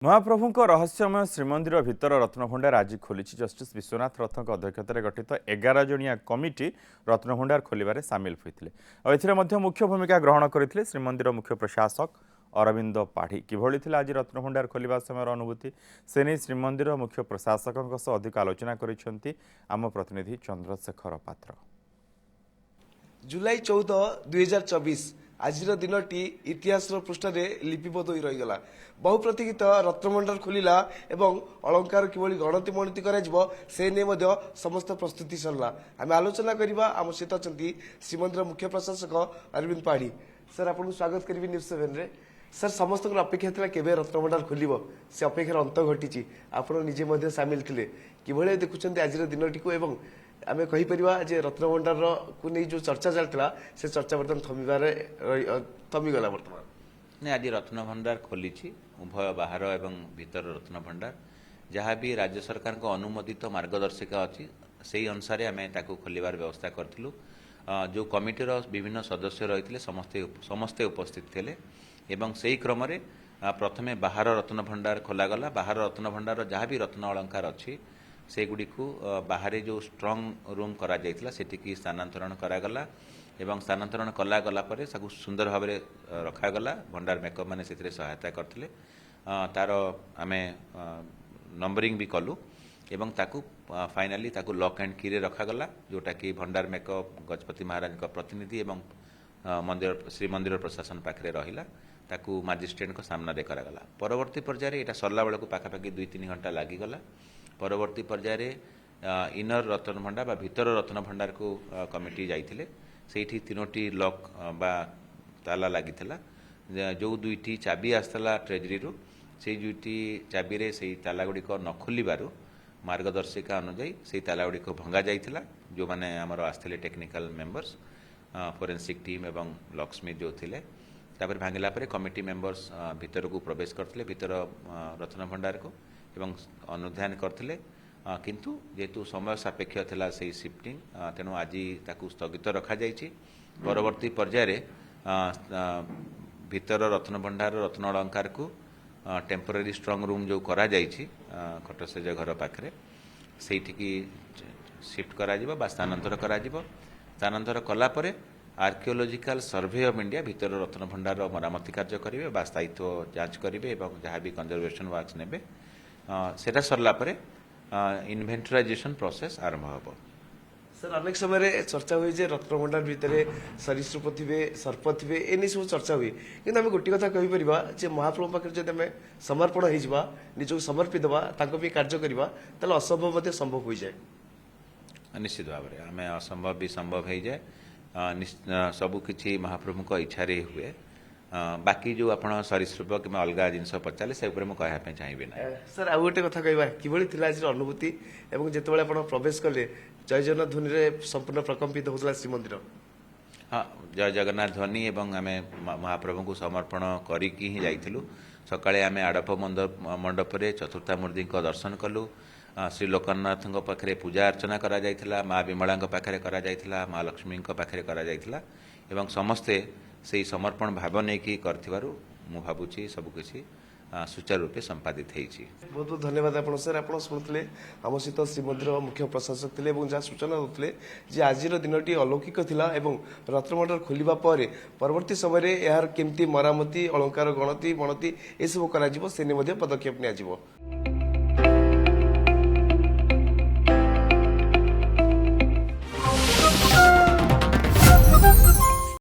महाप्रभु रहस्यमय श्रीमंदिर भितर रत्नभंडार आज खोली जस्टिस विश्वनाथ रथों अध्यक्षतार गठित 11 जणिया कमिटी रत्नभंडार खोल सामिल होते मुख्य भूमिका ग्रहण करते श्रीमंदिर मुख्य प्रशासक अरविंद पाढ़ी किभली आज रत्नभंडार खोलिबा समय अनुभूति से नहीं श्रीमंदिर मुख्य प्रशासकों अधिक आलोचना करिसेंती आम प्रतिनिधि चंद्रशेखर पात्र। जुलाई 14, 2024 आज दिन टी इतिहास पृष्ठ लिपिबद्ध हो रहीगला। बहु प्रतीक्षित रत्नभंडार खोलिला एवं अलंकार किभली गणति मणति से नहीं समस्त प्रस्तुति सरला। आम आलोचना करवा आम सहित अच्छा श्रीमंदिर मुख्य प्रशासक अरविंद पाढ़ी। सर आपको स्वागत करी न्यूज 7 रे। सर समस्त अपेक्षा था केवे रत्नभंडार खोल से अपेक्षार अंत घटी आप निजे सामिल थे कि देखुं आज दिन टी एवं आम कहीपर जे रत्नभंडार को नहीं जो चर्चा चलता से चर्चा बर्तमान थमीगला बर्तमान नहीं आज रत्नभंडार खोली उभय बाहर एवं भीतर रत्नभंडार जहाँ भी राज्य सरकार को अनुमोदित मार्गदर्शिका अच्छी से अनुसार आम खोलिबार व्यवस्था करूँ। जो कमिटीर विभिन्न सदस्य रही समस्ते उपस्थित थे एवं से ही क्रम प्रथमे बाहर रत्नभंडार खोलागला। बाहर रत्नभंडार जहाँ भी रत्न अलंकार अच्छी से गुड़ी को बाहर जो स्ट्रंग रूम करा जाइतला सेटिकी स्थानांतरण करागला एवं स्थानांतरण कलागला पर सुंदर भाव में रखागला। भंडार मेकअप मैंने से सहायता करते तार आम नंबरिंग भी कलु एवं ताकू फाइनाली ताकू लॉक एंड की रखागला जोटा कि भंडार मेकअप गजपति महाराज का प्रतिनिधि एवं मंदिर श्रीमंदिर प्रशासन पाखे रहा ताकू मजिस्ट्रेट को सामना दे करागला। परवर्ती पर्यायर यहाँ सरला बेलू पाखापाखि 2-3 घंटा लगिगला। परवर्ती पर्यायर इनर रत्नभंडार बा भीतर रत्नभंडार को कमिटी जाइथिले सेठी 3टी लॉक बा ताला लागिथिला। जो 2टी चाबी आसला ट्रेजरी रू से 2टी चाबी रे से ताला गुड़ी को न खोलिबारु मार्गदर्शिका अनुଯାयी से ताला गुड़ी को भंगा जाइथिला। जो माने हमर आस्थिले टेक्निकल मेंबर्स फोरेंसिक टीम एवं लॉकस्मिथ जो थिले तापर भांगिला पर कमिटी मेंबर्स भीतर को प्रवेश करथिले भीतर रत्नभंडार को एवं अनुध्यान करथिले किंतु जेतु समय सापेक्ष थिला से शिफ्टिंग तेणु आज ताकू स्थगित रखा जाइछि। परवर्ती पर्यायर भीतर रत्नभंडार रत्न अलंकार को टेम्पोरारी स्ट्रंग रूम जो करा जाइछि खटसेज घर पाखरे सेठिकी शिफ्ट करा जिवो बा स्थानांतर करा जिवो। स्थानांतर कला परे आर्कियोलोजिकल सर्वे ऑफ इंडिया भीतर रत्नभंडार मरामती कार्य करेंगे बा स्थायित्व जांच करेंगे और जहाँ भी कंजर्वेशन वर्क्स ने सेटा सरला परे इन्वेंटराइजेशन प्रोसेस आरंभ हम। सर अनेक समय चर्चा हुए जे रत्नभंडार भितर सरीसृप थे सर्प थे एने सब चर्चा हुए कि आम गोटे कथा कहीपर जे महाप्रभु पाखे जब आम समर्पण हो निजक समर्पित भी कार्य करवा असंभव संभव हो जाए। निश्चित भाव में आम असंभव भी संभव हो जाए सबकि महाप्रभु को इच्छा हुए। बाकी जो आप सरीसृप कि अलग जिनस पचारे से कहना चाहिए ना। सर आउ गोटे कथा कहवा कि आज अनुभूति और जिते आप प्रवेश कले जय जगन्नाथ ध्वनि संपूर्ण प्रकम्पित होता श्रीमंदिर। हाँ जय जगन्नाथ ध्वनि एवं आम महाप्रभु को समर्पण करी जाइलु। सकाळे आम आड़प मंडप चतुर्थामूर्ति दर्शन कलु। श्री लोकनाथ पाखे पूजा अर्चना करा जाइथिला माँ विमला पाखे करा जाइथिला माँ लक्ष्मी पाखे करा जाइथिला एवं समस्ते से समर्पण भाव नहीं कि करथिबारु मु भाबुची सबकिछि सुचारू रूपे संपादित होइछि। बहुत बहुत धन्यवाद आप सर। आप शुणुते आम सहित श्रीमंदिर मुख्य प्रशासक थे जहाँ सूचना देते जे आज दिन अलौकिक थिला एवं रत्नभंडार खोलिबा परे परवर्ती समय यार केमती मरामती अलंकार गणति मणति ए सब करा जिवो से पदक्षेप निया जिवो।